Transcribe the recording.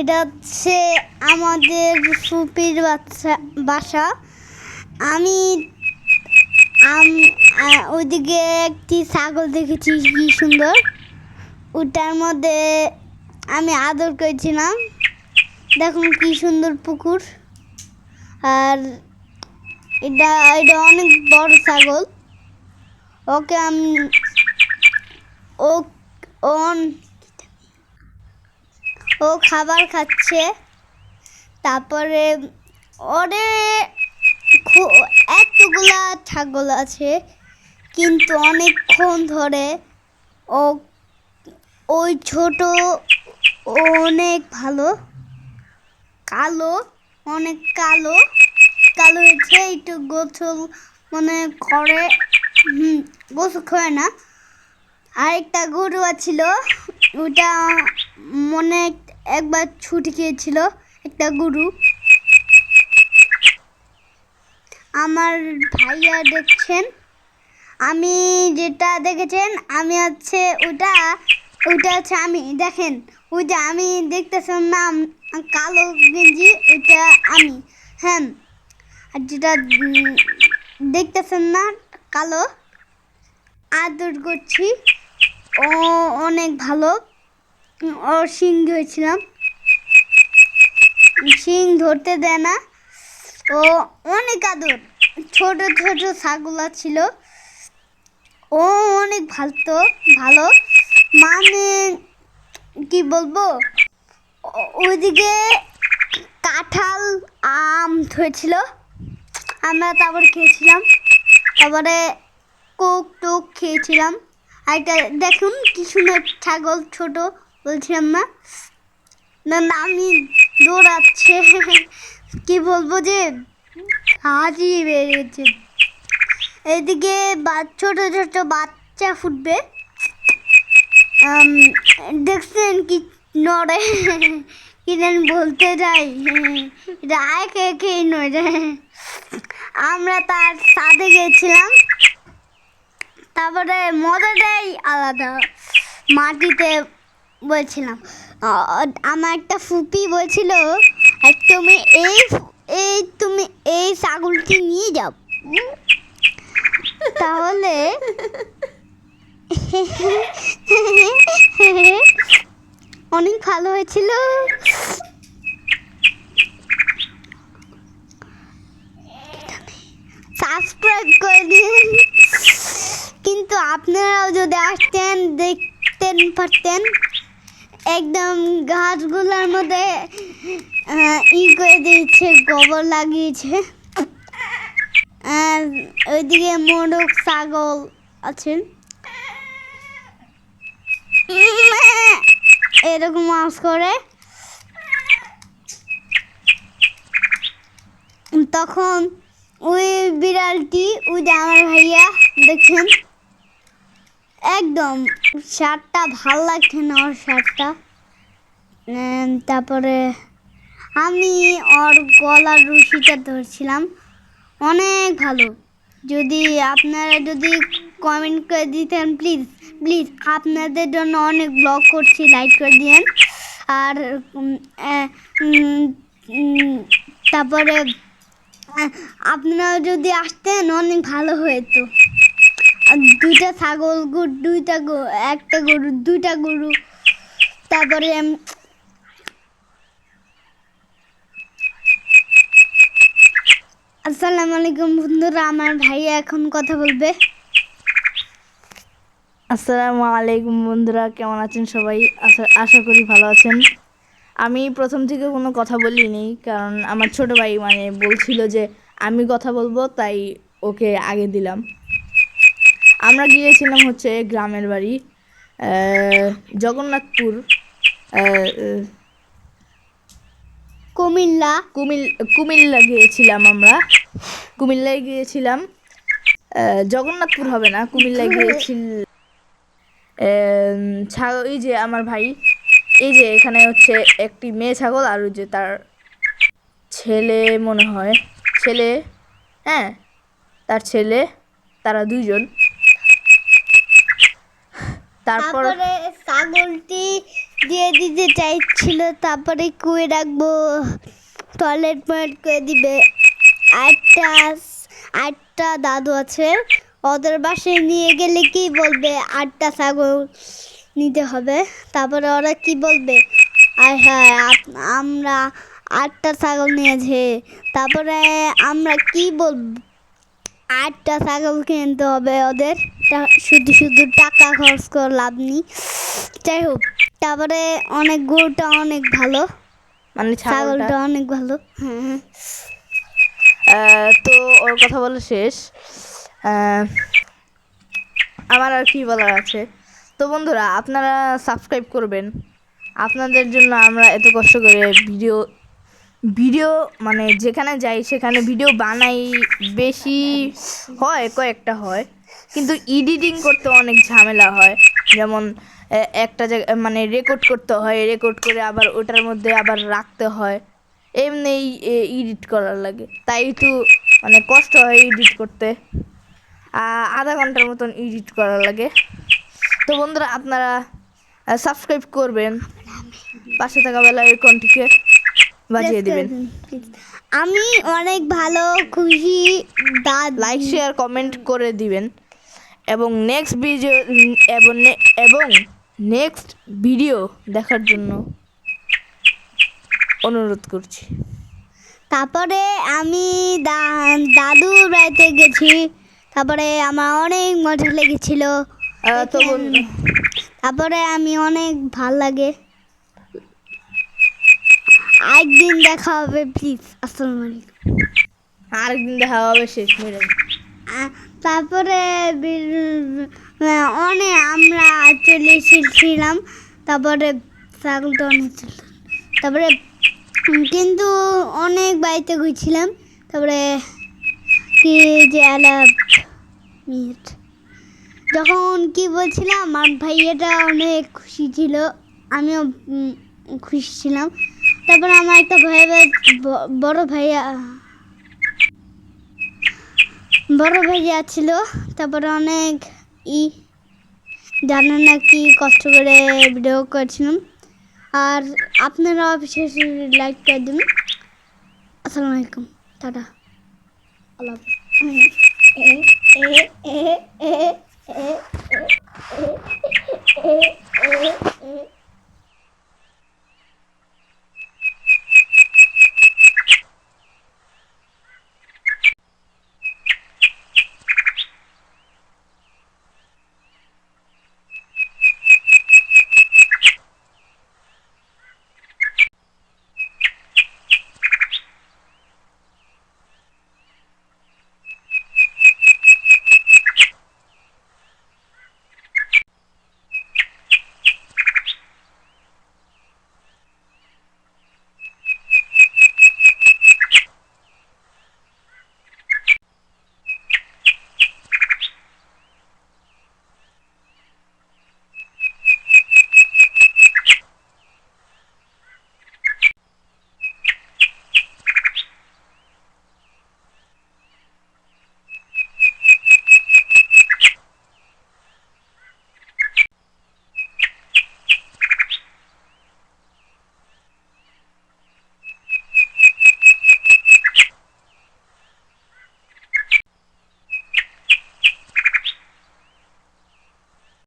এটা হচ্ছে আমাদের ফুপির বাসা। আমি ওইদিকে একটি ছাগল দেখেছি, কি সুন্দর। ওটার মধ্যে আমি আদর করেছিলাম। দেখুন কি সুন্দর পুকুর। আর এটা অনেক বড় ছাগল। ওকে আমি ও খাবার খাচ্ছে। তারপরে ওরে এতগুলা ছাগল আছে, কিন্তু অনেকক্ষণ ধরে ও ওই ছোট অনেক ভালো কালো, অনেক কালো কালো হয়েছে। একটু গোসল মনে করে, গোসল করে না। আরেকটা গরু ছিল, ওটা মনে একবার ছুটি খেয়েছিল একটা গরু। আমার ভাইয়া দেখছেন, আমি যেটা দেখেছেন আমি হচ্ছে ওটা হচ্ছে আমি। দেখেন ওই যে আমি দেখতেছেন না কালো গেঞ্জি, ওইটা আমি। হ্যাঁ, আর যেটা দেখতেছেন না কালো, আদর করছি। ও অনেক ভালো। ওর শিং ধরেছিলাম, শিং ধরতে দেয় না। ও অনেক আদর। ছোট ছোট ছাগল ছিল। ও অনেক ভালো মানে কি বলবো, ওইদিকে কাঁঠাল আম ধরেছিল, আমরা তারপর খেয়েছিলাম। তারপরে কোক টোক খেয়েছিলাম। আর এটা দেখুন কি সুন্দর ছাগল, ছোট বলছিলাম না, আমি দৌড়াচ্ছে। কি বলবো যে হাসি বেরিয়েছে। এদিকে ছোট ছোট বাচ্চা ফুটবে, দেখছেন কি নড়ে, কি জানি বলতে যাই, একে একেই নড়ে। আমরা তার সাথে গেছিলাম। তারপরে মজাটাই আলাদা। মাটিতে বলছিলাম, আমার একটা ফুপি বলছিল তুমি এই ছাগলটি নিয়ে যাও, তাহলে অনেক ভালো হয়েছিল। সাবস্ক্রাইব করে দিন। কিন্তু আপনারাও যদি আসতেন দেখতেন পারতেন, একদম গাছগুলোর মধ্যে করে দিয়েছে, গোবর লাগিয়েছে। আর ওইদিকে মোরগ ছাগল আছে, এরকম আওয়াজ করে। তখন ওই বিড়ালটি, ওই যে আমার ভাইয়া দেখছেন, একদম শার্টটা ভাল লাগছে না ওর শার্টটা। তারপরে আমি ওর গলার রশিটা ধরছিলাম, অনেক ভালো। যদি আপনারা কমেন্ট করে দিতেন প্লিজ প্লিজ, আপনাদের জন্য অনেক ব্লগ করছি, লাইক করে দিন। আর তারপরে আপনারা যদি আসতেন অনেক ভালো হতো। দুইটা ছাগল, একটা গরু, দুইটা গরু। তারপরে আসসালামু আলাইকুম বন্ধুরা, আমার ভাইয়া এখন কথা বলবে। আসসালামু আলাইকুম বন্ধুরা, কেমন আছেন সবাই? আশা করি ভালো আছেন। আমি প্রথম থেকে কোনো কথা বলিনি, কারণ আমার ছোট ভাই বলছিল যে আমি কথা বলবো, তাই ওকে আগে দিলাম। আমরা গিয়েছিলাম হচ্ছে গ্রামের বাড়ি, জগন্নাথপুর, কুমিল্লা গিয়েছিলাম আমরা। কুমিল্লায় গিয়েছিলাম, জগন্নাথপুর হবে না, কুমিল্লায় গিয়েছিল। এই যে আমার ভাই, এই যে এখানে হচ্ছে একটি মেয়ে ছাগল, আর ওই যে তার ছেলে, মনে হয় ছেলে, হ্যাঁ তার ছেলে, তারা দুইজন। তারপরে ছাগলটি দিয়ে দিতে চাইছিল, তারপরে কুয়ে রাখবো, টয়লেট পয়েন্ট করে দিবে। আটটা আটটা দাদু আছে, ওদের বাসায় নিয়ে গেলে কি বলবে, 8টা ছাগল নিতে হবে। তারপরে ওরা কি বলবে, আর হ্যাঁ আমরা 8টা ছাগল নিয়েছে। তারপরে আমরা কি বলবো, 8টা ছাগল কিনতে হবে ওদের, শুধু শুধু টাকা খরচ করে লাভ নেই। যাই হোক, তারপরে অনেক গরুটা অনেক ভালো, মানে ছাগলটা। ছাগলটা অনেক ভালো। হ্যাঁ, তো ওর কথা বলা শেষ। আহ, আমার আর কি বলার আছে। তো বন্ধুরা, আপনারা সাবস্ক্রাইব করবেন। আপনাদের জন্য আমরা এত কষ্ট করে ভিডিও মানে যেখানে যাই সেখানে ভিডিও বানাই, বেশি হয় কয়েকটা হয়, কিন্তু এডিটিং করতে অনেক ঝামেলা হয়। যেমন একটা জায়গা মানে রেকর্ড করতে হয়, রেকর্ড করে আবার ওটার মধ্যে আবার রাখতে হয়, এমনি এডিট করার লাগে, তাই একটু মানে কষ্ট হয় এডিট করতে। আধা ঘন্টার মতন এডিট করার লাগে। তো বন্ধুরা, আপনারা সাবস্ক্রাইব করবেন, পাশে থাকা বেল আইকনটিকে বাজিয়ে দিবেন। আমি অনেক ভালো খুশি, লাইক শেয়ার কমেন্ট করে দিবেন, এবং নেক্সট ভিডিও এবং নেক্সট ভিডিও দেখার জন্য অনুরোধ করছি। তারপরে আমি দাদুর বাড়িতে গেছি, তারপরে আমার অনেক মজা লেগেছিল। তো তারপরে আমি অনেক ভাল লাগে। একদিন দেখা হবে প্লিজ। আসসালামু আলাইকুম। আরেকদিন দেখা হবে, শেষ মেরে। তারপরে অনেক আমরা চলে এসেছিলাম, তারপরে ছাগলটা অনেক ছিল। তারপরে কিন্তু অনেক বাড়িতে গেছিলাম। তারপরে কি যে মিনিট যখন কি বলছিলাম, আমার ভাইয়াটা অনেক খুশি ছিল, আমিও খুশি ছিলাম। তারপরে আমার একটা বড় ভাইয়া ছিল। তারপরে অনেক জানে না কি কষ্ট করে ভিডিও করছিলাম। আর আপনারা বিশেষ লাইক করে দিন। আসসালামু আলাইকুম, টাটা, আল্লাহ হাফেজ।